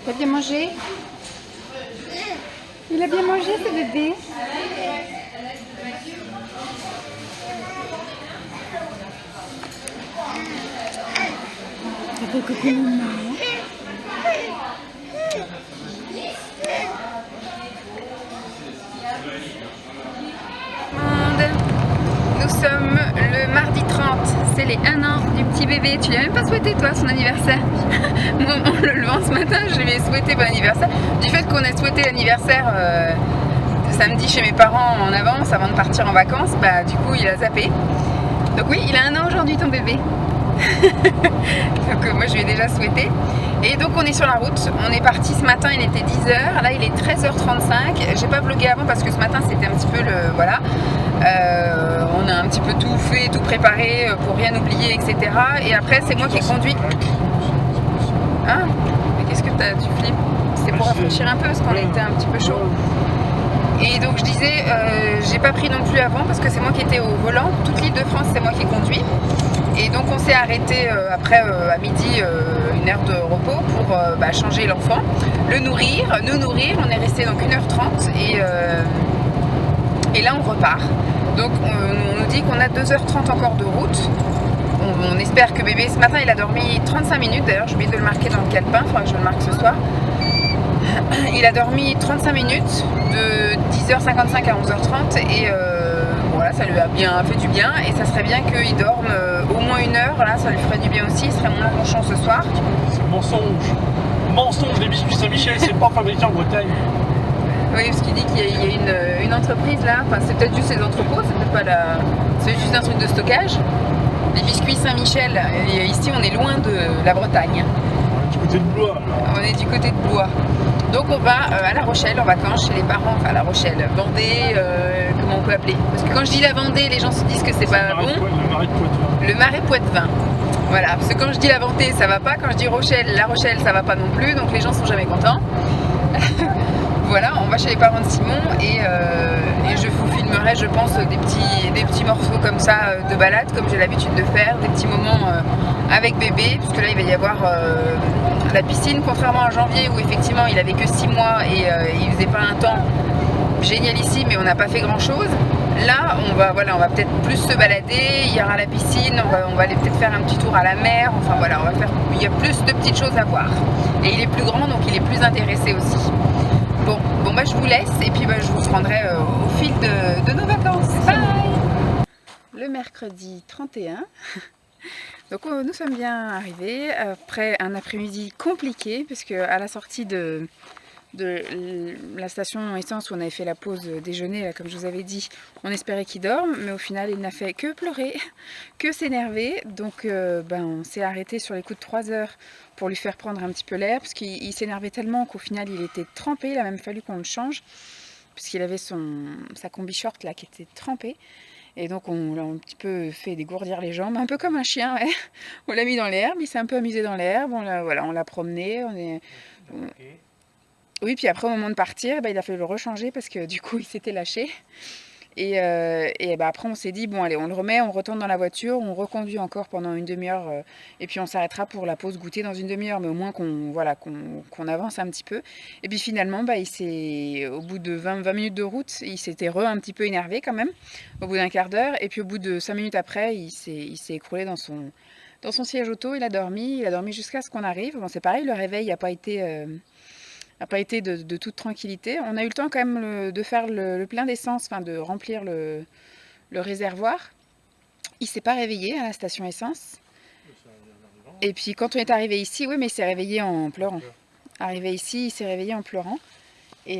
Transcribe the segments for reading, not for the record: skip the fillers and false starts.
T'as bien mangé? Il a bien mangé ce bébé? Ça fait coucou maman. Nous sommes le mardi 30, c'est les 1 an du petit bébé. Tu lui as même pas souhaité toi son anniversaire? Moi en le levant ce matin je lui ai souhaité bon anniversaire. Du fait qu'on ait souhaité l'anniversaire samedi chez mes parents en avance avant de partir en vacances, bah du coup il a zappé. Donc oui, il a 1 an aujourd'hui ton bébé. Donc moi je lui ai déjà souhaité. Et donc on est sur la route, on est parti ce matin, il était 10h, là il est 13h35. J'ai pas vlogué avant parce que ce matin c'était un petit peu le... voilà. On a un petit peu tout fait, tout préparé pour rien oublier, etc. Et après c'est moi qui ai conduit. Hein? Mais qu'est-ce que tu flippes? C'est pour rafraîchir un peu parce qu'on était un petit peu chaud. Et donc je disais, j'ai pas pris non plus avant parce que c'est moi qui étais au volant. Toute l'île de France c'est moi qui conduis. Et donc on s'est arrêté après à midi, 1 heure de repos pour changer l'enfant, le nourrir, nous nourrir. On est resté donc 1h30 et là on repart. Donc on nous dit qu'on a 2h30 encore de route. On espère que bébé, ce matin il a dormi 35 minutes, d'ailleurs j'ai oublié de le marquer dans le calepin, il faudra que je le marque ce soir. Il a dormi 35 minutes de 10h55 à 11h30 et voilà, ça lui a bien fait du bien et ça serait bien qu'il dorme au moins 1 heure, là ça lui ferait du bien aussi, il serait moins ronchon ce soir. C'est mensonge. Mensonge, les biscuits Saint-Michel, c'est pas fabriqué en Bretagne. Oui, parce qu'il dit qu'il y a une entreprise là, enfin c'est peut-être juste les entrepôts, c'est peut-être pas la... c'est juste un truc de stockage. Les biscuits Saint-Michel, ici on est loin de la Bretagne. Du côté de Blois. On est du côté de Blois. Donc on va à La Rochelle en vacances chez les parents, enfin à La Rochelle, Vendée, comment on peut appeler? Parce que quand je dis la Vendée, les gens se disent que c'est pas bon. Le marais de Poitevin. Le marais Poitevin. Voilà, parce que quand je dis la Vendée, ça va pas. Quand je dis Rochelle, La Rochelle, ça va pas non plus. Donc les gens sont jamais contents. Voilà, on va chez les parents de Simon et je vous filmerai, je pense, des petits morceaux comme ça de balade, comme j'ai l'habitude de faire, des petits moments avec bébé, puisque là il va y avoir la piscine, contrairement à janvier où effectivement il avait que 6 mois et il faisait pas un temps génial ici, mais on n'a pas fait grand chose. Là, on va peut-être plus se balader, il y aura la piscine, on va aller peut-être faire un petit tour à la mer, enfin voilà, il y a plus de petites choses à voir. Et il est plus grand, donc il est plus intéressé aussi. Bon bah je vous laisse et puis je vous prendrai au fil de nos vacances. Bye! Le mercredi 31. Donc nous sommes bien arrivés après un après-midi compliqué puisque à la sortie de la station essence où on avait fait la pause déjeuner, là, comme je vous avais dit, on espérait qu'il dorme, mais au final il n'a fait que pleurer, que s'énerver. Donc on s'est arrêté sur les coups de 3 heures pour lui faire prendre un petit peu l'air, parce qu'il s'énervait tellement qu'au final il était trempé, il a même fallu qu'on le change, puisqu'il avait sa combi short là qui était trempée. Et donc on l'a un petit peu fait dégourdir les jambes, un peu comme un chien, ouais. On l'a mis dans l'herbe, il s'est un peu amusé dans l'herbe, on l'a promené, oui, puis après au moment de partir, il a fallu le rechanger parce que du coup il s'était lâché. Et après on s'est dit, bon allez, on le remet, on retourne dans la voiture, on reconduit encore pendant une demi-heure et puis on s'arrêtera pour la pause goûter dans une demi-heure, mais au moins qu'on avance un petit peu. Et puis finalement, au bout de 20 minutes de route, il s'était un petit peu énervé quand même, au bout d'un quart d'heure. Et puis au bout de 5 minutes après, il s'est écroulé dans son siège auto, il a dormi jusqu'à ce qu'on arrive. Bon c'est pareil, le réveil n'a pas été de toute tranquillité. On a eu le temps quand même de faire le plein d'essence, enfin de remplir le réservoir. Il s'est pas réveillé à la station essence. Et puis quand on est arrivé ici, oui, mais il s'est réveillé en pleurant. Arrivé ici, il s'est réveillé en pleurant. Et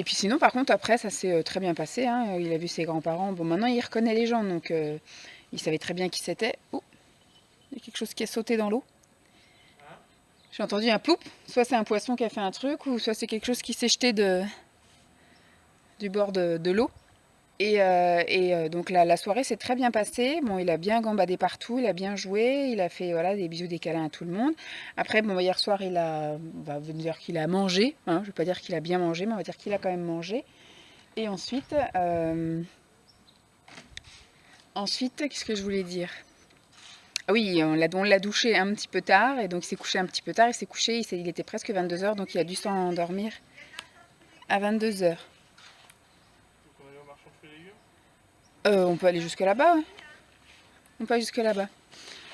puis sinon, par contre, après, ça s'est très bien passé. Hein. Il a vu ses grands-parents. Bon, maintenant, il reconnaît les gens, donc il savait très bien qui c'était. Oh, il y a quelque chose qui a sauté dans l'eau. J'ai entendu un ploup, soit c'est un poisson qui a fait un truc, ou soit c'est quelque chose qui s'est jeté du bord de l'eau. Et donc la soirée s'est très bien passée. Bon, il a bien gambadé partout, il a bien joué, il a fait des bisous, des câlins à tout le monde. Après, hier soir, on va dire qu'il a mangé. Hein, je ne vais pas dire qu'il a bien mangé, mais on va dire qu'il a quand même mangé. Et ensuite, qu'est-ce que je voulais dire ? Ah oui, on l'a douché un petit peu tard, et donc il s'est couché un petit peu tard, il s'est couché, il était presque 22 h, donc il a dû s'endormir à 22 h. Donc on est au marchand de fruits et légumes. On peut aller jusque là-bas, ouais. On peut aller jusque là-bas.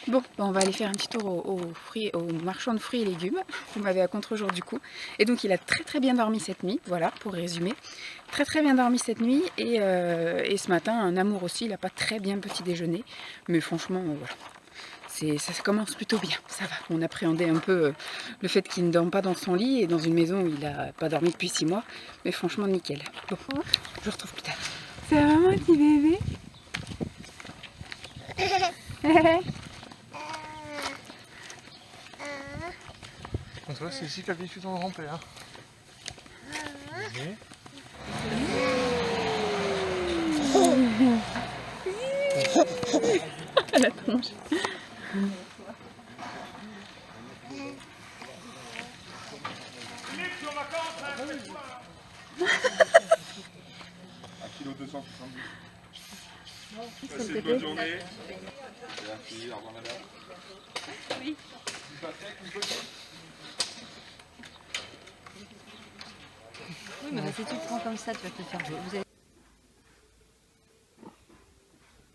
Bon, on va aller faire un petit tour au marchand de fruits et légumes. Vous m'avez à contre-jour du coup. Et donc il a très bien dormi cette nuit, voilà, pour résumer. Très bien dormi cette nuit, et ce matin, un amour aussi, il n'a pas très bien petit déjeuner. Mais franchement, voilà. Ça commence plutôt bien, ça va. On appréhendait un peu le fait qu'il ne dorme pas dans son lit et dans une maison où il n'a pas dormi depuis 6 mois. Mais franchement, nickel. Bon, je vous retrouve plus tard. C'est vraiment un petit bébé. Donc toi, c'est ici qu'habitue ton grand-père. Oui. La tronche. Kilo 270. Passez une bonne journée. Merci, au revoir madame. Oui. Oui, mais si tu le prends comme ça, tu vas te faire jouer. Vous avez...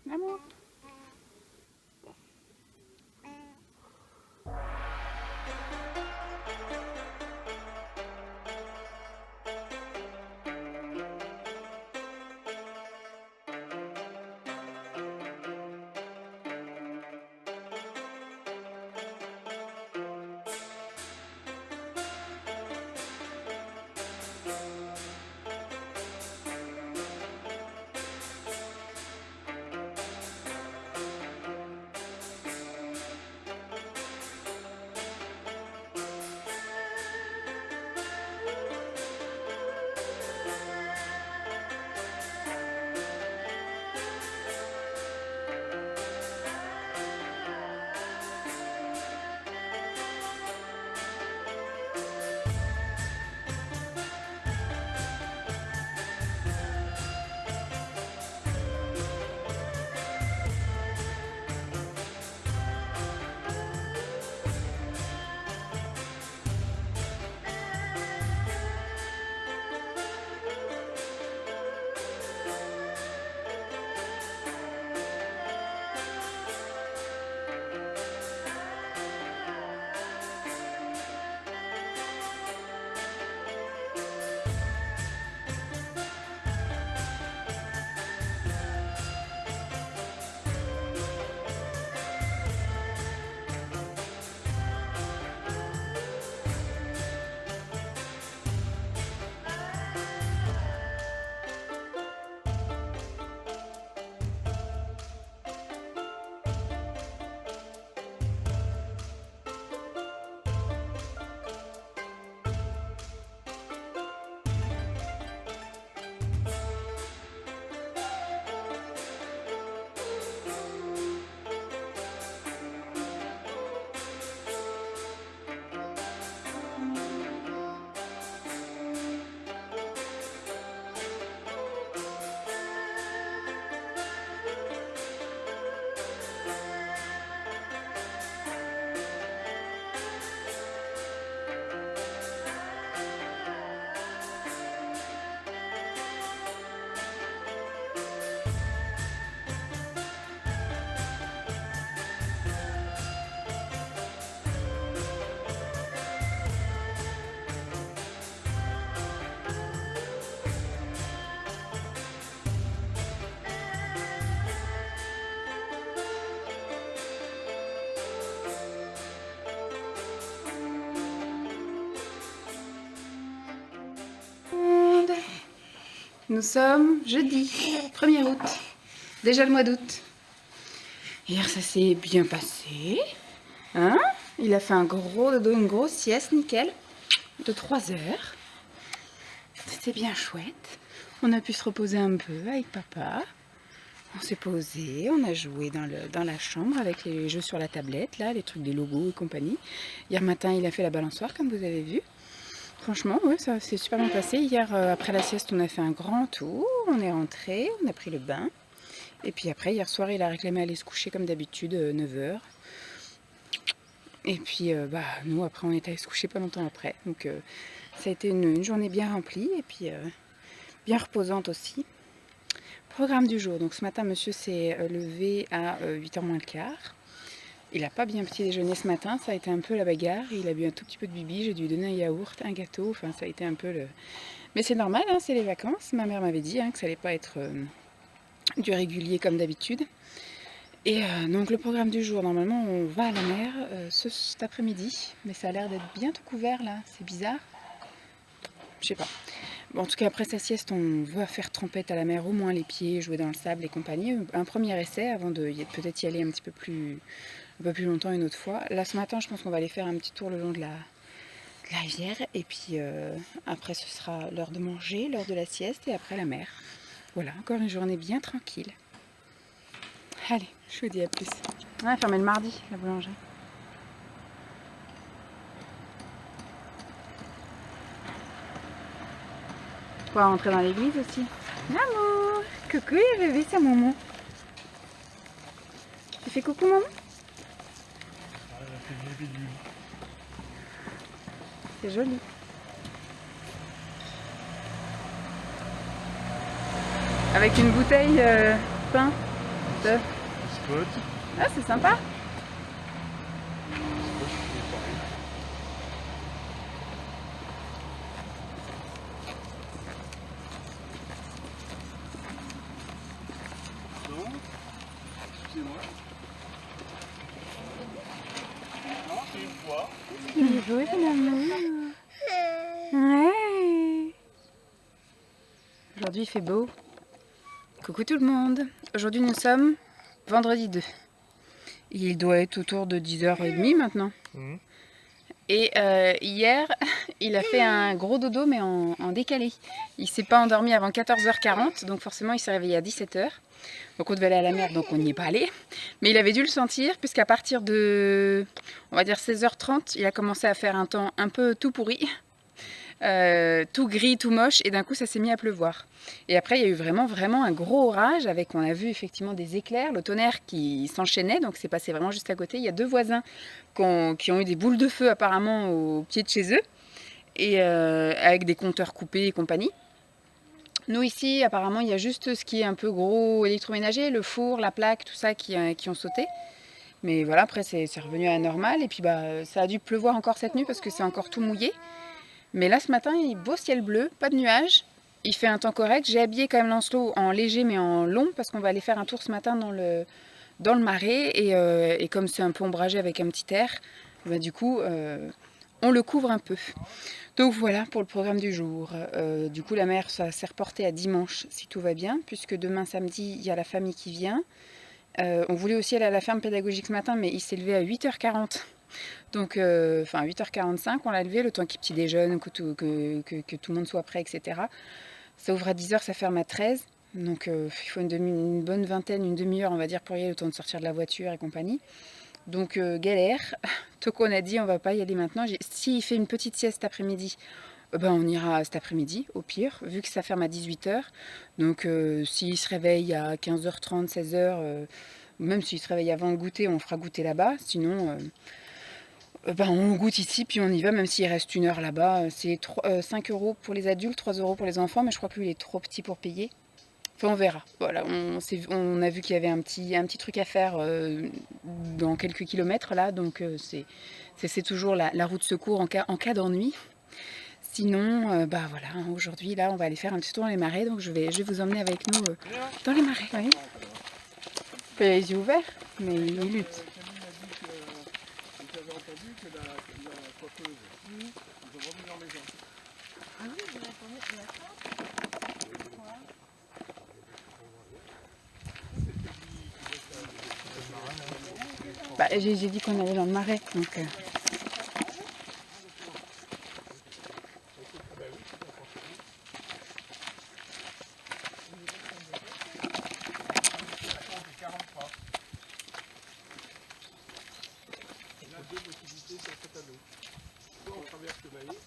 Maman. Nous sommes jeudi 1er août, déjà le mois d'août. Hier ça s'est bien passé, hein? Il a fait un gros dodo, une grosse sieste, nickel, de 3 heures. C'était bien chouette. On a pu se reposer un peu avec papa. On s'est posé, on a joué dans la chambre avec les jeux sur la tablette, là, les trucs des logos et compagnie. Hier matin, il a fait la balançoire, comme vous avez vu. Franchement, ouais, ça s'est super bien passé. Hier, après la sieste, on a fait un grand tour. On est rentré, on a pris le bain. Et puis après, hier soir, il a réclamé aller se coucher comme d'habitude, 9 h. Et puis nous après on est allé se coucher pas longtemps après. Donc ça a été une journée bien remplie et puis bien reposante aussi. Programme du jour. Donc ce matin monsieur s'est levé à 8h moins le quart. Il n'a pas bien petit déjeuner ce matin, ça a été un peu la bagarre. Il a bu un tout petit peu de bibi, j'ai dû lui donner un yaourt, un gâteau, enfin ça a été un peu le... Mais c'est normal, hein, c'est les vacances. Ma mère m'avait dit que ça allait pas être du régulier comme d'habitude. Et donc le programme du jour, normalement on va à la mer cet après-midi, mais ça a l'air d'être bientôt couvert là, c'est bizarre. Je sais pas. Bon, en tout cas après sa sieste on va faire trempette à la mer, au moins les pieds, jouer dans le sable et compagnie. Un premier essai avant de peut-être y aller un peu plus longtemps une autre fois. Là ce matin je pense qu'on va aller faire un petit tour le long de la rivière et puis après ce sera l'heure de manger, l'heure de la sieste et après la mer. Voilà, encore une journée bien tranquille. Allez, je vous dis à plus. On a fermé le mardi, la boulangerie. On va rentrer dans l'église aussi. Maman, coucou les bébés, c'est maman. Tu fais coucou maman? C'est joli. Avec une bouteille pain de... Ah, c'est sympa. Non, excusez-moi. Non, c'est une fois. Il est beau finalement. Ouais. Aujourd'hui il fait beau. Coucou tout le monde. Aujourd'hui nous sommes vendredi 2. Il doit être autour de 10h30 maintenant. Et hier, il a fait un gros dodo mais en décalé. Il s'est pas endormi avant 14h40, donc forcément il s'est réveillé à 17h. Donc on devait aller à la mer, donc on n'y est pas allé. Mais il avait dû le sentir, puisqu'à partir de, on va dire 16h30, il a commencé à faire un temps un peu tout pourri. Tout gris, tout moche, et d'un coup ça s'est mis à pleuvoir. Et après il y a eu vraiment un gros orage, avec, on a vu effectivement des éclairs, le tonnerre qui s'enchaînait, donc c'est passé vraiment juste à côté. Il y a 2 voisins qui ont eu des boules de feu apparemment au pied de chez eux, et avec des compteurs coupés et compagnie. Nous ici apparemment il y a juste ce qui est un peu gros électroménager, le four, la plaque, tout ça qui ont sauté. Mais voilà, après c'est revenu à la normale, et puis ça a dû pleuvoir encore cette nuit parce que c'est encore tout mouillé. Mais là ce matin, il y a beau ciel bleu, pas de nuages, il fait un temps correct. J'ai habillé quand même Lancelot en léger mais en long parce qu'on va aller faire un tour ce matin dans le marais, et comme c'est un peu ombragé avec un petit air, du coup on le couvre un peu. Donc voilà pour le programme du jour. Du coup la mer ça s'est reporté à dimanche si tout va bien, puisque demain samedi il y a la famille qui vient. On voulait aussi aller à la ferme pédagogique ce matin, mais il s'est levé à 8h40. Donc, enfin 8h45, on l'a levé, le temps qu'il petit déjeune, que tout le monde soit prêt, etc. Ça ouvre à 10h, ça ferme à 13h. Donc il faut une bonne vingtaine, une demi-heure on va dire pour y aller, le temps de sortir de la voiture et compagnie. Donc galère. Donc on a dit on va pas y aller maintenant. S'il fait une petite sieste après-midi, on ira cet après-midi au pire, vu que ça ferme à 18h. Donc s'il se réveille à 15h30, 16h, même s'il se réveille avant le goûter, on fera goûter là-bas. Sinon on goûte ici puis on y va, même s'il reste 1 heure là-bas. C'est 5 € pour les adultes, 3 € pour les enfants, mais je crois que lui il est trop petit pour payer. Enfin on verra. Voilà, on a vu qu'il y avait un petit truc à faire dans quelques kilomètres là, donc c'est toujours la route secours en cas d'ennui. Sinon, voilà, aujourd'hui là on va aller faire un petit tour dans les marais, donc je vais vous emmener avec nous dans les marais. Oui. Il a les yeux ouverts, mais il lutte. Vous avez entendu que la coiffeuse, ils ont remis leur maison. Ah oui, vous attendez de la fin. J'ai dit qu'on allait dans le marais, donc... Il y a 2 possibilités sur cet anneau. Soit on traverse le maillet,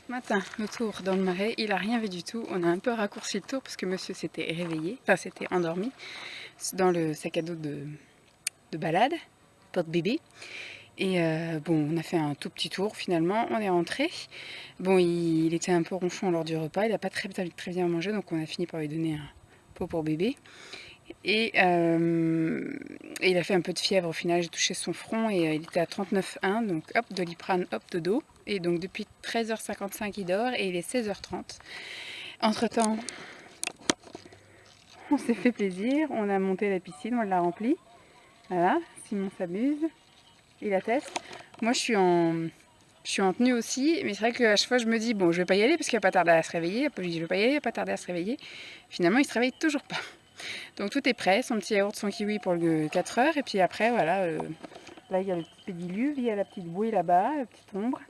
Matin, le tour dans le marais, il a rien vu du tout. On a un peu raccourci le tour parce que monsieur s'était réveillé, enfin s'était endormi dans le sac à dos de balade, porte-bébé. Et bon, on a fait un tout petit tour finalement, on est rentré. Bon, il était un peu ronchon lors du repas, il n'a pas très bien mangé, donc on a fini par lui donner un pot pour bébé. Et il a fait un peu de fièvre au final, j'ai touché son front et il était à 39,1, donc hop, Doliprane, hop, dodo. Et donc depuis 13h55 il dort et il est 16h30. Entre temps, on s'est fait plaisir, on a monté la piscine, on l'a remplie. Voilà, Simon s'amuse, il atteste. Moi je suis en tenue aussi, mais c'est vrai qu'à chaque fois je me dis, bon je vais pas y aller parce qu'il va pas tarder à se réveiller. Après je dis, je vais pas y aller, il va pas tarder à se réveiller. Finalement il se réveille toujours pas. Donc tout est prêt, son petit yaourt, son kiwi pour le 4 heures. Et puis après voilà, là il y a le petit pédiluve, il y a la petite bouée là-bas, la petite ombre.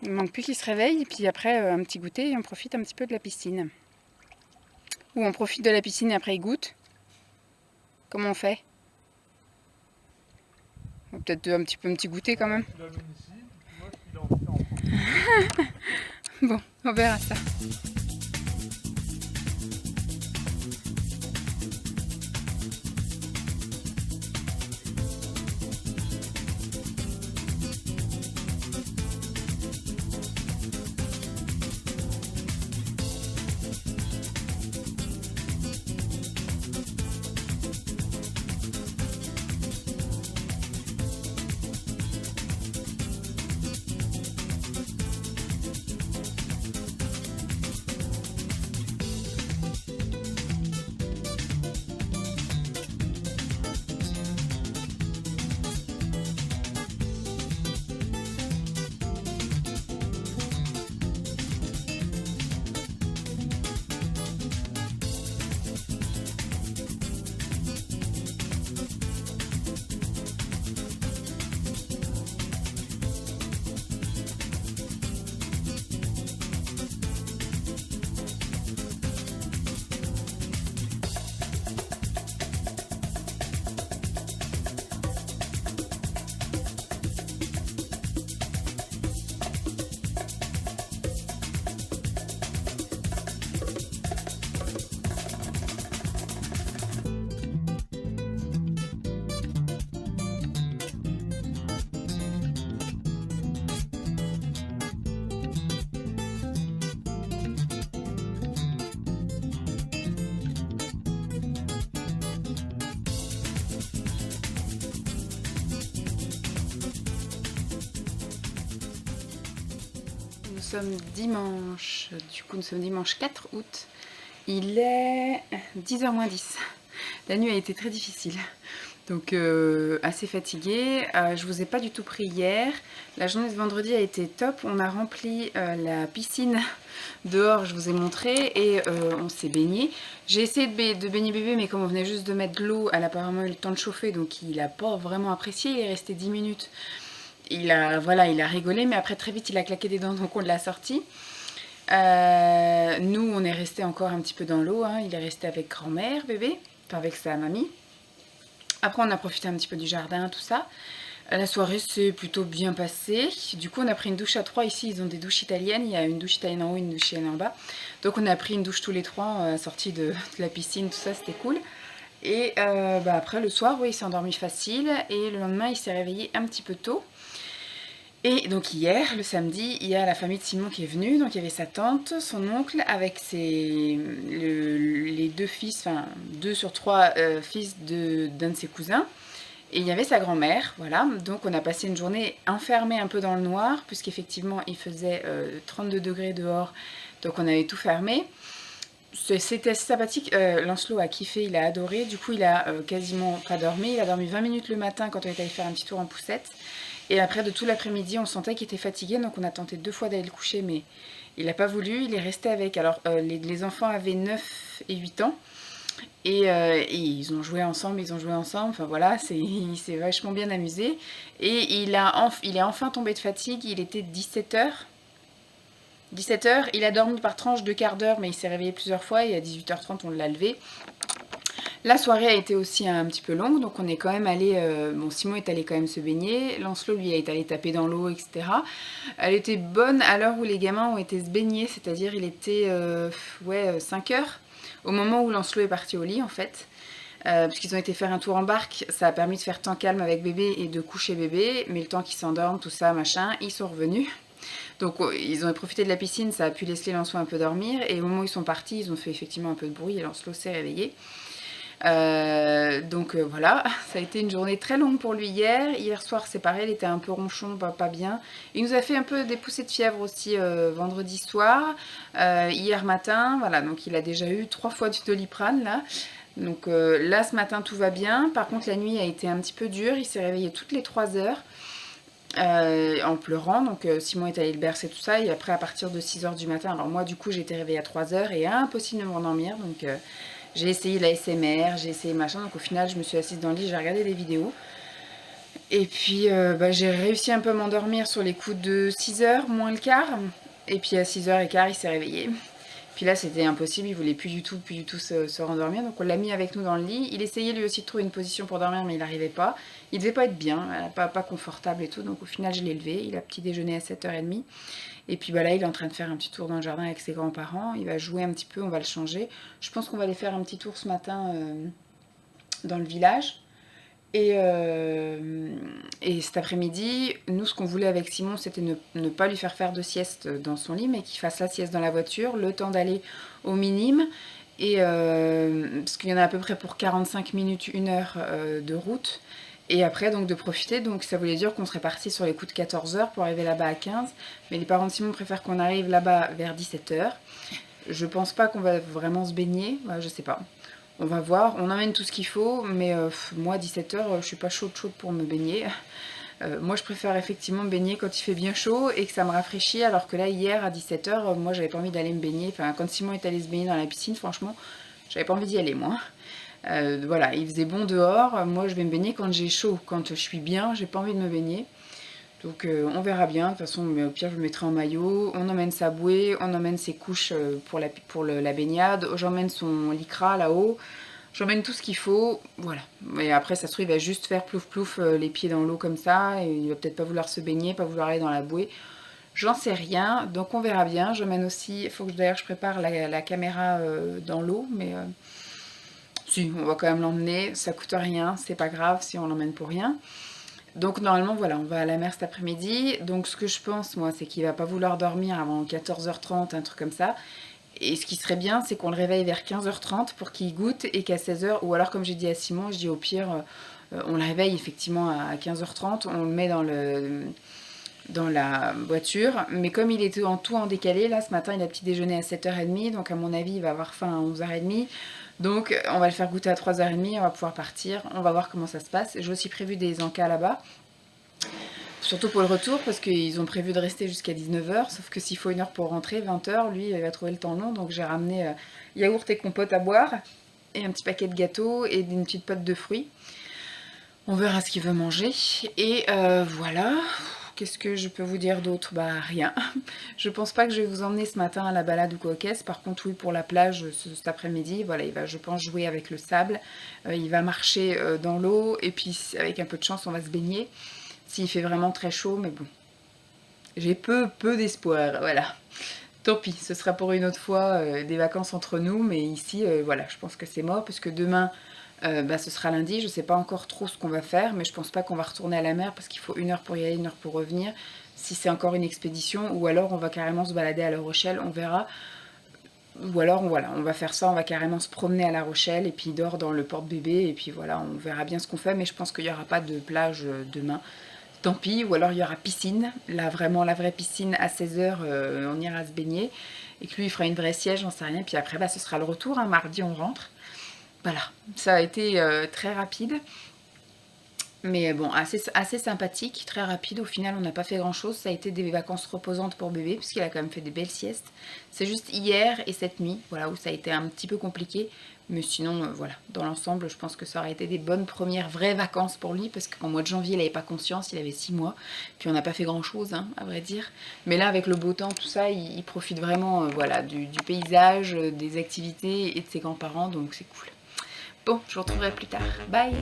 Il manque plus qu'il se réveille, et puis après un petit goûter et on profite un petit peu de la piscine. Ou on profite de la piscine et après il goûte. Comment on fait? Peut-être un petit goûter quand même. Bon, on verra ça. Nous sommes dimanche, nous sommes dimanche 4 août. Il est 10h moins 10. La nuit a été très difficile. Donc assez fatiguée. Je vous ai pas du tout pris hier. La journée de vendredi a été top. On a rempli la piscine dehors, je vous ai montré, et on s'est baigné. J'ai essayé de baigner bébé, mais comme on venait juste de mettre de l'eau, elle a apparemment eu le temps de chauffer, donc il n'a pas vraiment apprécié. Il est resté 10 minutes. Il a rigolé, mais après très vite il a claqué des dents, donc on l'a sorti. Nous on est resté encore un petit peu dans l'eau, hein. Il est resté avec grand-mère bébé, enfin avec sa mamie. Après on a profité un petit peu du jardin, tout ça. La soirée s'est plutôt bien passée. Du coup on a pris une douche à 3 ici, ils ont des douches italiennes. Il y a une douche italienne en haut, une douche italienne en bas. Donc on a pris une douche tous les trois, sortis de la piscine, tout ça, c'était cool. Et après le soir, oui, il s'est endormi facile. Et le lendemain il s'est réveillé un petit peu tôt. Et donc hier, le samedi, il y a la famille de Simon qui est venue. Donc il y avait sa tante, son oncle, avec les deux fils, enfin 2 sur 3 fils d'un de ses cousins. Et il y avait sa grand-mère, voilà. Donc on a passé une journée enfermée un peu dans le noir, puisqu'effectivement il faisait 32 degrés dehors. Donc on avait tout fermé. C'était assez sympathique. Lancelot a kiffé, il a adoré. Du coup il a quasiment pas dormi. Il a dormi 20 minutes le matin quand on est allé faire un petit tour en poussette. Et après de tout l'après-midi on sentait qu'il était fatigué, donc on a tenté 2 fois d'aller le coucher, mais il n'a pas voulu, il est resté avec. Alors les enfants avaient 9 et 8 ans, et ils ont joué ensemble, enfin voilà, il s'est vachement bien amusé. Et il est enfin tombé de fatigue, il était 17h. 17h, il a dormi par tranche de quart d'heure, mais il s'est réveillé plusieurs fois, et à 18h30 on l'a levé. La soirée a été aussi un petit peu longue, donc on est quand même allé, bon Simon est allé quand même se baigner, Lancelot lui est allé taper dans l'eau, etc. Elle était bonne à l'heure où les gamins ont été se baigner, c'est-à-dire il était 5 heures, au moment où Lancelot est parti au lit en fait. Puisqu'ils ont été faire un tour en barque, ça a permis de faire temps calme avec bébé et de coucher bébé, mais le temps qu'ils s'endorment, tout ça, machin, ils sont revenus. Donc ils ont profité de la piscine, ça a pu laisser Lancelot un peu dormir, et au moment où ils sont partis, ils ont fait effectivement un peu de bruit et Lancelot s'est réveillé. Voilà, ça a été une journée très longue pour lui hier. Hier soir c'est pareil, il était un peu ronchon, pas bien. Il nous a fait un peu des poussées de fièvre aussi vendredi soir, hier matin, voilà, donc il a déjà eu 3 fois du Doliprane là. Donc là ce matin tout va bien, par contre la nuit a été un petit peu dure, il s'est réveillé toutes les 3 heures. En pleurant, donc Simon est allé le bercer tout ça, et après à partir de 6 h du matin, alors moi du coup j'ai été réveillée à 3 h et impossible de me rendormir, donc j'ai essayé la SMR, j'ai essayé machin, donc au final je me suis assise dans le lit, j'ai regardé des vidéos, et puis j'ai réussi un peu à m'endormir sur les coups de 6 h moins le quart, et puis à 6 h 15 il s'est réveillé. Puis là c'était impossible, il voulait plus du tout se rendormir, donc on l'a mis avec nous dans le lit. Il essayait lui aussi de trouver une position pour dormir, mais il n'arrivait pas. Il devait pas être bien, pas confortable et tout, donc au final je l'ai levé. Il a petit déjeuner à 7 h 30. Et puis là il est en train de faire un petit tour dans le jardin avec ses grands-parents. Il va jouer un petit peu, on va le changer. Je pense qu'on va aller faire un petit tour ce matin dans le village. Et cet après-midi, nous ce qu'on voulait avec Simon, c'était ne pas lui faire de sieste dans son lit, mais qu'il fasse la sieste dans la voiture, le temps d'aller au minime, et parce qu'il y en a à peu près pour 45 minutes, 1 heure de route, et après donc de profiter. Donc ça voulait dire qu'on serait parti sur les coups de 14 h pour arriver là-bas à 15, mais les parents de Simon préfèrent qu'on arrive là-bas vers 17 h. Je pense pas qu'on va vraiment se baigner, je sais pas. On va voir, on emmène tout ce qu'il faut, mais moi 17 h je suis pas chaude pour me baigner. Moi je préfère effectivement me baigner quand il fait bien chaud et que ça me rafraîchit, alors que là hier à 17 h moi j'avais pas envie d'aller me baigner. Enfin quand Simon est allé se baigner dans la piscine, franchement j'avais pas envie d'y aller moi. Voilà, il faisait bon dehors, moi je vais me baigner quand j'ai chaud, quand je suis bien, j'ai pas envie de me baigner. Donc on verra bien, de toute façon mais au pire je me mettrai en maillot, on emmène sa bouée, on emmène ses couches pour la baignade, j'emmène son lycra là-haut, j'emmène tout ce qu'il faut, voilà. Et après ça se trouve il va juste faire plouf plouf les pieds dans l'eau comme ça, et il va peut-être pas vouloir se baigner, pas vouloir aller dans la bouée, j'en sais rien, donc on verra bien. J'emmène aussi, il faut que d'ailleurs je prépare la caméra dans l'eau, mais si, on va quand même l'emmener, ça coûte rien, c'est pas grave si on l'emmène pour rien. Donc normalement voilà, on va à la mer cet après-midi. Donc ce que je pense moi, c'est qu'il va pas vouloir dormir avant 14 h 30, un truc comme ça. Et ce qui serait bien, c'est qu'on le réveille vers 15 h 30 pour qu'il goûte, et qu'à 16 h, ou alors comme j'ai dit à Simon, je dis au pire, on le réveille effectivement à 15 h 30, on le met dans la voiture. Mais comme il était tout en décalé, là ce matin il a petit déjeuner à 7 h 30, donc à mon avis il va avoir faim à 11 h 30. Donc on va le faire goûter à 3 h 30, on va pouvoir partir, on va voir comment ça se passe. J'ai aussi prévu des encas là-bas, surtout pour le retour, parce qu'ils ont prévu de rester jusqu'à 19 h, sauf que s'il faut 1 heure pour rentrer, 20 h, lui il va trouver le temps long, donc j'ai ramené yaourt et compote à boire, et un petit paquet de gâteaux, et une petite pote de fruits. On verra ce qu'il veut manger, et voilà. Qu'est-ce que je peux vous dire d'autre? Bah rien. Je pense pas que je vais vous emmener ce matin à la balade ou quoi qu'est-ce. Par contre oui, pour la plage cet après-midi, voilà, il va je pense jouer avec le sable. Il va marcher dans l'eau, et puis avec un peu de chance on va se baigner. S'il fait vraiment très chaud, mais bon. J'ai peu d'espoir, voilà. Tant pis, ce sera pour une autre fois des vacances entre nous, mais ici, voilà, je pense que c'est mort, parce que demain, ce sera lundi, je sais pas encore trop ce qu'on va faire, mais je pense pas qu'on va retourner à la mer, parce qu'il faut 1 heure pour y aller, 1 heure pour revenir, si c'est encore une expédition, ou alors on va carrément se balader à La Rochelle, on verra. Ou alors voilà, on va faire ça, on va carrément se promener à La Rochelle, et puis il dort dans le porte-bébé, et puis voilà, on verra bien ce qu'on fait, mais je pense qu'il n'y aura pas de plage demain. Tant pis, ou alors il y aura piscine, là vraiment la vraie piscine à 16 h, on ira se baigner, et que lui il fera une vraie siège, j'en sais rien, puis après ce sera le retour, hein, mardi on rentre. Voilà, ça a été très rapide, mais bon, assez sympathique, très rapide. Au final, on n'a pas fait grand chose. Ça a été des vacances reposantes pour bébé, puisqu'il a quand même fait des belles siestes. C'est juste hier et cette nuit, voilà, où ça a été un petit peu compliqué. Mais sinon, voilà, dans l'ensemble, je pense que ça aurait été des bonnes premières vraies vacances pour lui, parce qu'en mois de janvier, il n'avait pas conscience, il avait 6 mois. Puis on n'a pas fait grand chose, hein, à vrai dire. Mais là, avec le beau temps, tout ça, il profite vraiment voilà, du paysage, des activités et de ses grands-parents, donc c'est cool. Bon, je vous retrouverai plus tard. Bye.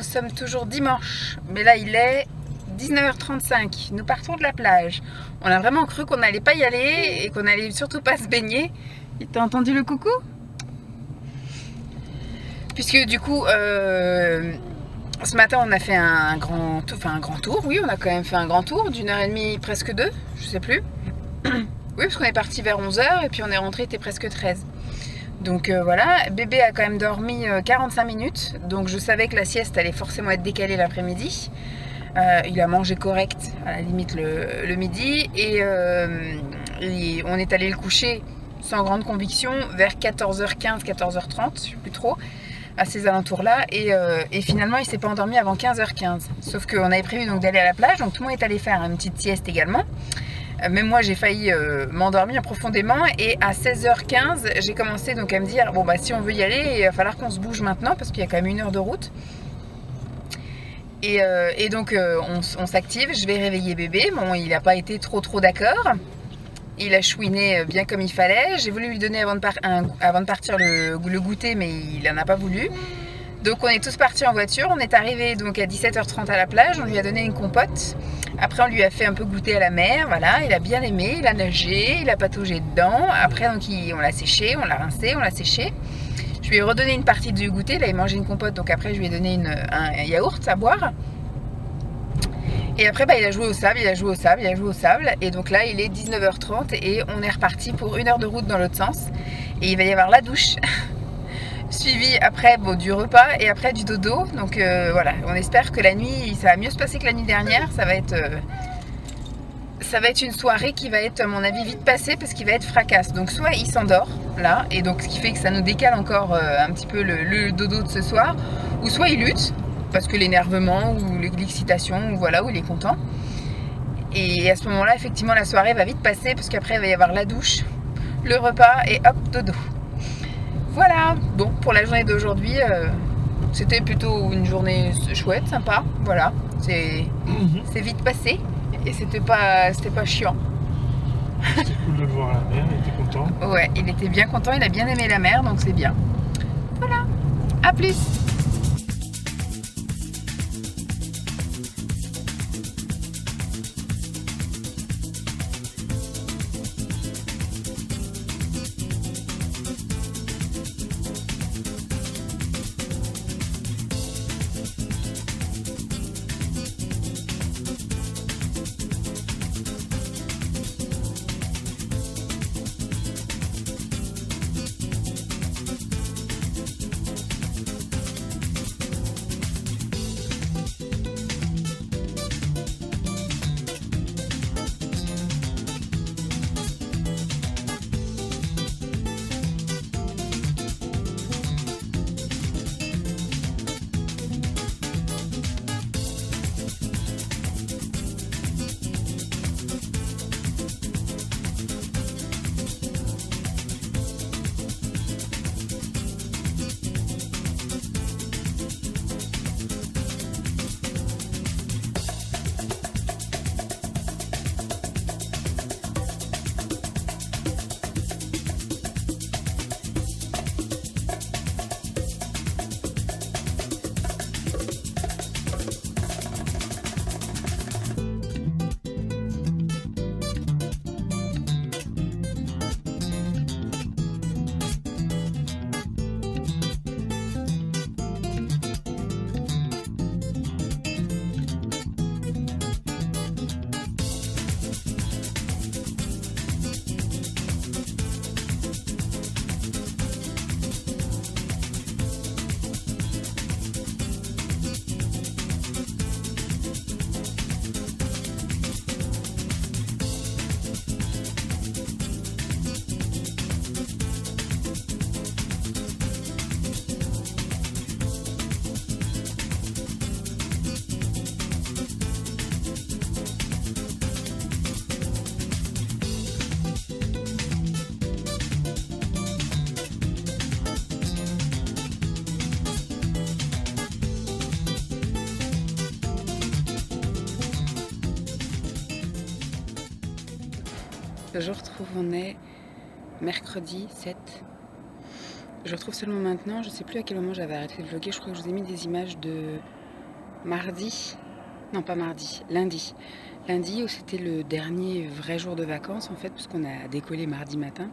nous sommes toujours dimanche, mais là il est 19h35, nous partons de la plage. On a vraiment cru qu'on n'allait pas y aller et qu'on n'allait surtout pas se baigner. Et t'as entendu le coucou? Puisque du coup, ce matin on a fait un grand tour, oui on a quand même fait un grand tour d'1h30, presque 2, je sais plus. Oui parce qu'on est parti vers 11h et puis on est rentré, il était presque 13. Donc voilà, bébé a quand même dormi 45 minutes, donc je savais que la sieste allait forcément être décalée l'après-midi. Il a mangé correct, à la limite le midi, et on est allé le coucher sans grande conviction vers 14h15, 14h30, je sais plus trop, à ces alentours-là, et finalement il s'est pas endormi avant 15h15. Sauf qu'on avait prévu donc d'aller à la plage, donc tout le monde est allé faire une petite sieste également. Même moi j'ai failli m'endormir profondément, et à 16h15 j'ai commencé donc à me dire bon bah si on veut y aller il va falloir qu'on se bouge maintenant parce qu'il y a quand même 1 heure de route. Et donc on s'active, je vais réveiller bébé. Bon, il n'a pas été trop d'accord. Il a chouiné bien comme il fallait. J'ai voulu lui donner avant de partir le goûter, mais il n'en a pas voulu. Donc on est tous partis en voiture. On est arrivé donc à 17h30 à la plage. On lui a donné une compote. Après on lui a fait un peu goûter à la mer. Voilà, il a bien aimé. Il a nagé, il a pataugé dedans. Après donc on l'a séché, on l'a rincé, on l'a séché. Je lui ai redonné une partie du goûter, là il mangeait une compote, donc après je lui ai donné un yaourt à boire. Et après bah, il a joué au sable, et donc là il est 19h30 et on est reparti pour 1 heure de route dans l'autre sens. Et il va y avoir la douche, suivi après du repas et après du dodo. Donc voilà, on espère que la nuit, ça va mieux se passer que la nuit dernière, ça va être une soirée qui va être à mon avis vite passée parce qu'il va être fracasse. Donc soit il s'endort là, et donc ce qui fait que ça nous décale encore un petit peu le dodo de ce soir, ou soit il lutte parce que l'énervement ou l'excitation, ou voilà, où il est content. Et à ce moment-là effectivement la soirée va vite passer parce qu'après il va y avoir la douche, le repas et hop dodo. Voilà, bon pour la journée d'aujourd'hui c'était plutôt une journée chouette, sympa, voilà, c'est vite passé. Et c'était pas chiant. C'était cool de le voir à la mer, il était content. Ouais, il était bien content, il a bien aimé la mer, donc c'est bien. Voilà, à plus. Je retrouve, on est mercredi 7. Je retrouve seulement maintenant, je sais plus à quel moment j'avais arrêté de vlogger, je crois que je vous ai mis des images de mardi, non pas mardi, lundi. Lundi où c'était le dernier vrai jour de vacances en fait, parce qu'on a décollé mardi matin.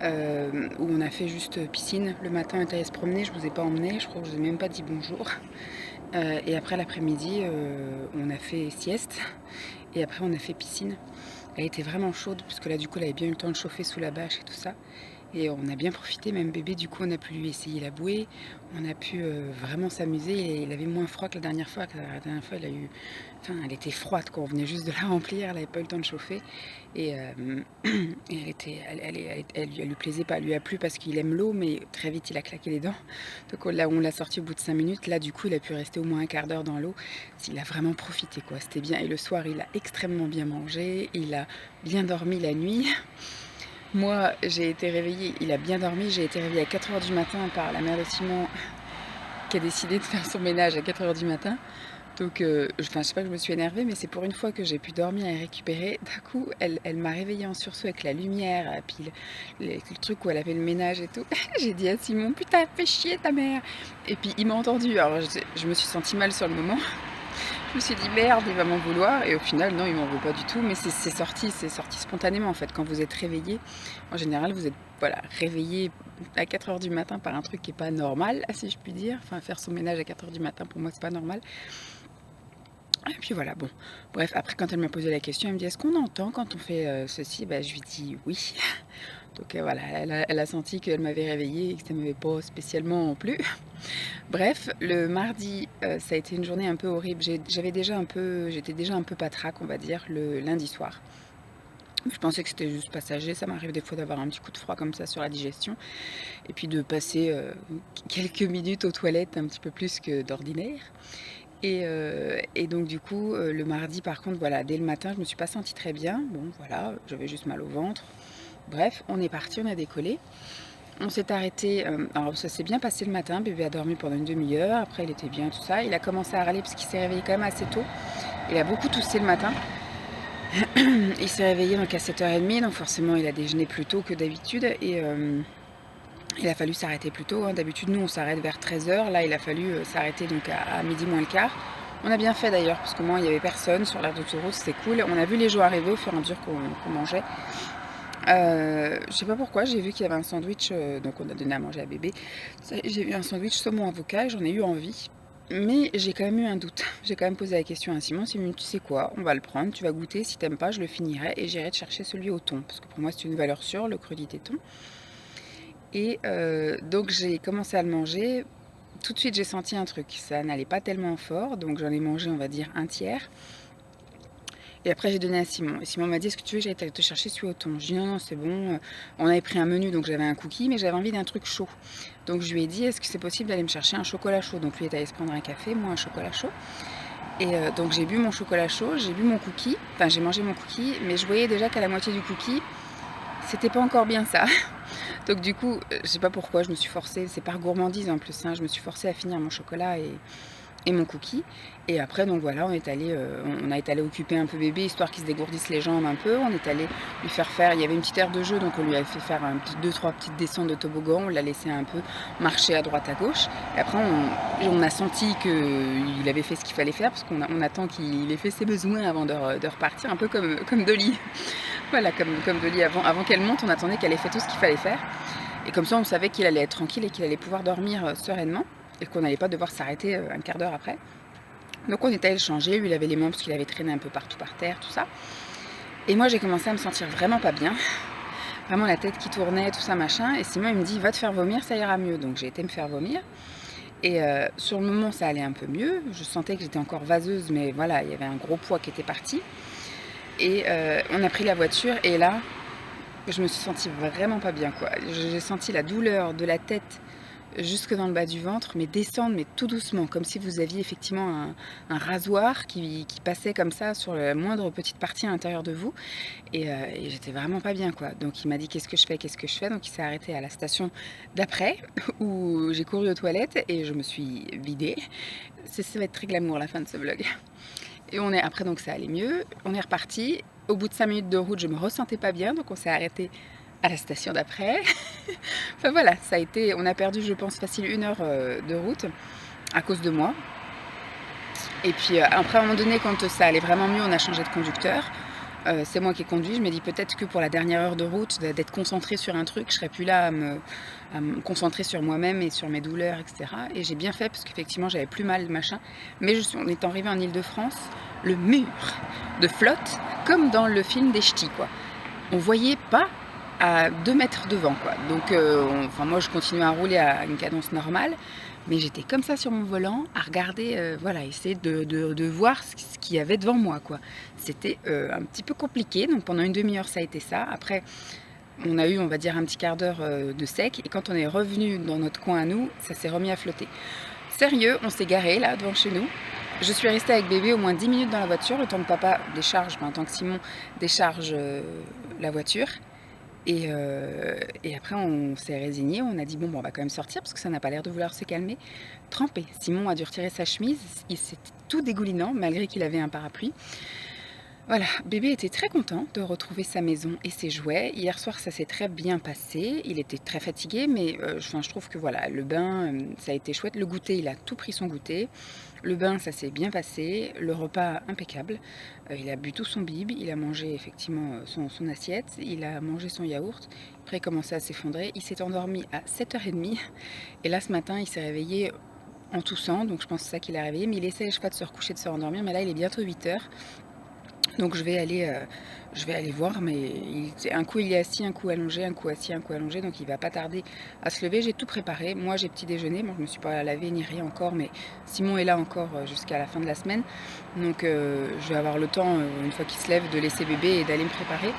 Où on a fait juste piscine. Le matin on est allé se promener, je vous ai pas emmené, je crois que je vous ai même pas dit bonjour. Et après l'après-midi on a fait sieste et après on a fait piscine. Elle était vraiment chaude parce que là du coup elle avait bien eu le temps de chauffer sous la bâche et tout ça. Et on a bien profité, même bébé, du coup on a pu lui essayer la bouée, on a pu vraiment s'amuser, et il avait moins froid que la dernière fois. La dernière fois, elle était froide quand on venait juste de la remplir, elle n'avait pas eu le temps de chauffer, et elle lui plaisait pas, elle lui a plu parce qu'il aime l'eau, mais très vite il a claqué les dents, donc on l'a sorti au bout de 5 minutes, là du coup il a pu rester au moins un quart d'heure dans l'eau, il a vraiment profité quoi, c'était bien, et le soir il a extrêmement bien mangé, il a bien dormi la nuit. Moi, j'ai été réveillée, il a bien dormi, j'ai été réveillée à 4 h du matin par la mère de Simon qui a décidé de faire son ménage à 4 h du matin. Donc, je sais pas que je me suis énervée, mais c'est pour une fois que j'ai pu dormir et récupérer. D'un coup, elle m'a réveillée en sursaut avec la lumière, et puis le truc où elle avait le ménage et tout. J'ai dit à Simon, putain, fais chier ta mère. Et puis il m'a entendu, alors je me suis sentie mal sur le moment. Je me suis dit merde, il va m'en vouloir, et au final non, il m'en veut pas du tout, mais c'est sorti spontanément en fait. Quand vous êtes réveillé, en général vous êtes réveillé à 4 h du matin par un truc qui est pas normal, si je puis dire. Enfin, faire son ménage à 4 h du matin pour moi c'est pas normal. Et puis voilà, bon, bref, après quand elle m'a posé la question, elle me dit est-ce qu'on entend quand on fait ceci, je lui dis oui. Donc voilà, elle a senti qu'elle m'avait réveillée et que ça ne m'avait pas spécialement plu. Bref, le mardi, ça a été une journée un peu horrible. J'étais déjà un peu patraque, on va dire, le lundi soir. Je pensais que c'était juste passager, ça m'arrive des fois d'avoir un petit coup de froid comme ça sur la digestion. Et puis de passer quelques minutes aux toilettes un petit peu plus que d'ordinaire. Et donc du coup, le mardi par contre, voilà, dès le matin, je me suis pas sentie très bien. Bon voilà, j'avais juste mal au ventre. Bref, on est parti, on a décollé. On s'est arrêté, alors ça s'est bien passé le matin, bébé a dormi pendant une demi-heure, après il était bien, tout ça. Il a commencé à râler parce qu'il s'est réveillé quand même assez tôt. Il a beaucoup toussé le matin. Il s'est réveillé donc à 7 h 30, donc forcément il a déjeuné plus tôt que d'habitude. Et il a fallu s'arrêter plus tôt, hein. D'habitude nous on s'arrête vers 13 h, là il a fallu s'arrêter donc à midi moins le quart. On a bien fait d'ailleurs, parce qu'au moins il n'y avait personne sur l'aire d'autoroute, c'était cool. On a vu les gens arriver au fur et à mesure qu'on mangeait. Je sais pas pourquoi, j'ai vu qu'il y avait un sandwich, donc on a donné à manger à bébé. J'ai eu un sandwich saumon avocat, j'en ai eu envie. Mais j'ai quand même eu un doute. J'ai quand même posé la question à Simon, Simon, tu sais quoi, on va le prendre, tu vas goûter, si t'aimes pas, je le finirai et j'irai te chercher celui au thon. Parce que pour moi c'est une valeur sûre, le crudité thon. Et donc j'ai commencé à le manger. Tout de suite j'ai senti un truc, ça n'allait pas tellement fort, donc j'en ai mangé on va dire un tiers. Et après j'ai donné à Simon. Et Simon m'a dit est-ce que tu veux que j'aille te chercher celui au thon? Je dis non, c'est bon. On avait pris un menu donc j'avais un cookie mais j'avais envie d'un truc chaud. Donc je lui ai dit est-ce que c'est possible d'aller me chercher un chocolat chaud? Donc lui est allé se prendre un café, moi un chocolat chaud. Et donc j'ai bu mon chocolat chaud, j'ai bu mon cookie, enfin j'ai mangé mon cookie, mais je voyais déjà qu'à la moitié du cookie, c'était pas encore bien ça. Donc du coup, je sais pas pourquoi, je me suis forcée, c'est par gourmandise en plus, hein, je me suis forcée à finir mon chocolat et mon cookie. Et après donc voilà, on a été allé occuper un peu bébé histoire qu'il se dégourdisse les jambes un peu. On est allé lui faire, il y avait une petite aire de jeu, donc on lui a fait faire 2-3 petites descentes de toboggan. On l'a laissé un peu marcher à droite à gauche. Et après on a senti qu'il avait fait ce qu'il fallait faire, parce qu'on attend qu'il ait fait ses besoins avant de repartir, un peu comme Dolly. Voilà, comme Dolly avant qu'elle monte, on attendait qu'elle ait fait tout ce qu'il fallait faire. Et comme ça on savait qu'il allait être tranquille et qu'il allait pouvoir dormir sereinement, et qu'on n'allait pas devoir s'arrêter un quart d'heure après. Donc on est allé le changer, lui il avait les mains parce qu'il avait traîné un peu partout par terre, tout ça. Et moi j'ai commencé à me sentir vraiment pas bien, vraiment la tête qui tournait, tout ça machin. Et Simon il me dit va te faire vomir, ça ira mieux. Donc j'ai été me faire vomir. Et sur le moment ça allait un peu mieux, je sentais que j'étais encore vaseuse, mais voilà, il y avait un gros poids qui était parti. Et on a pris la voiture et là je me suis sentie vraiment pas bien quoi. J'ai senti la douleur de la tête jusque dans le bas du ventre, mais descendre, mais tout doucement, comme si vous aviez effectivement un rasoir qui passait comme ça sur la moindre petite partie à l'intérieur de vous. Et j'étais vraiment pas bien quoi. Donc il m'a dit qu'est-ce que je fais. Donc il s'est arrêté à la station d'après où j'ai couru aux toilettes et je me suis vidée. Ça va être très glamour la fin de ce vlog. Et après donc ça allait mieux, on est reparti. Au bout de 5 minutes de route je me ressentais pas bien, donc on s'est arrêté à la station d'après. Enfin voilà, ça a été, on a perdu je pense facile 1 heure de route à cause de moi. Et puis après, à un moment donné, quand ça allait vraiment mieux, on a changé de conducteur. C'est moi qui ai conduit. Je me dis peut-être que pour la dernière heure de route, d'être concentrée sur un truc, je serais plus là à me concentrer sur moi-même et sur mes douleurs, etc. Et j'ai bien fait parce qu'effectivement, j'avais plus mal, machin. Mais on est arrivé en Île-de-France, le mur de flotte, comme dans le film des Ch'tis, quoi. On voyait pas à 2 mètres devant, quoi. Donc, enfin, moi, je continuais à rouler à une cadence normale. Mais j'étais comme ça sur mon volant, à regarder, voilà, essayer de voir ce qu'il y avait devant moi, quoi. C'était un petit peu compliqué, donc pendant une demi-heure, ça a été ça. Après, on a eu, on va dire, un petit quart d'heure de sec, et quand on est revenu dans notre coin à nous, ça s'est remis à flotter. Sérieux, on s'est garé là, devant chez nous. Je suis restée avec bébé au moins 10 minutes dans la voiture, le temps que papa décharge, enfin, le temps que Simon décharge la voiture. Et après, on s'est résigné, on a dit bon, on va quand même sortir parce que ça n'a pas l'air de vouloir se calmer. Trempé. Simon a dû retirer sa chemise, c'était tout dégoulinant malgré qu'il avait un parapluie. Voilà, bébé était très content de retrouver sa maison et ses jouets. Hier soir, ça s'est très bien passé. Il était très fatigué, mais je trouve que voilà, le bain, ça a été chouette. Le goûter, il a tout pris son goûter. Le bain, ça s'est bien passé. Le repas, impeccable. Il a bu tout son bib. Il a mangé effectivement son assiette. Il a mangé son yaourt. Après, il commençait à s'effondrer. Il s'est endormi à 7h30. Et là, ce matin, il s'est réveillé en toussant. Donc, je pense que c'est ça qui l'a réveillé. Mais il essaie, je sais pas, de se recoucher, de se rendormir. Mais là, il est bientôt 8h. Donc je vais aller voir, mais un coup il est assis, un coup allongé, un coup assis, un coup allongé, donc il va pas tarder à se lever. J'ai tout préparé, moi j'ai petit déjeuner, bon, je me suis pas lavé ni rien encore, mais Simon est là encore jusqu'à la fin de la semaine, donc je vais avoir le temps, une fois qu'il se lève, de laisser bébé et d'aller me préparer,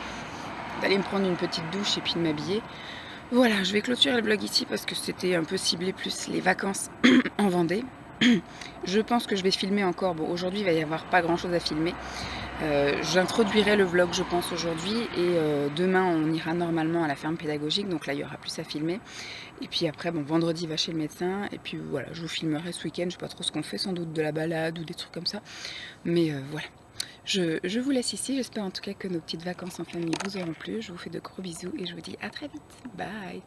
d'aller me prendre une petite douche et puis de m'habiller. Voilà, je vais clôturer le vlog ici parce que c'était un peu ciblé plus les vacances en Vendée. Je pense que je vais filmer encore. Bon, aujourd'hui, il va y avoir pas grand chose à filmer. J'introduirai le vlog, je pense, aujourd'hui. Et demain, on ira normalement à la ferme pédagogique. Donc là, il y aura plus à filmer. Et puis après, bon, vendredi, il va chez le médecin. Et puis voilà, je vous filmerai ce week-end. Je sais pas trop ce qu'on fait, sans doute de la balade ou des trucs comme ça. Mais voilà. Je vous laisse ici. J'espère en tout cas que nos petites vacances en famille vous auront plu. Je vous fais de gros bisous et je vous dis à très vite. Bye!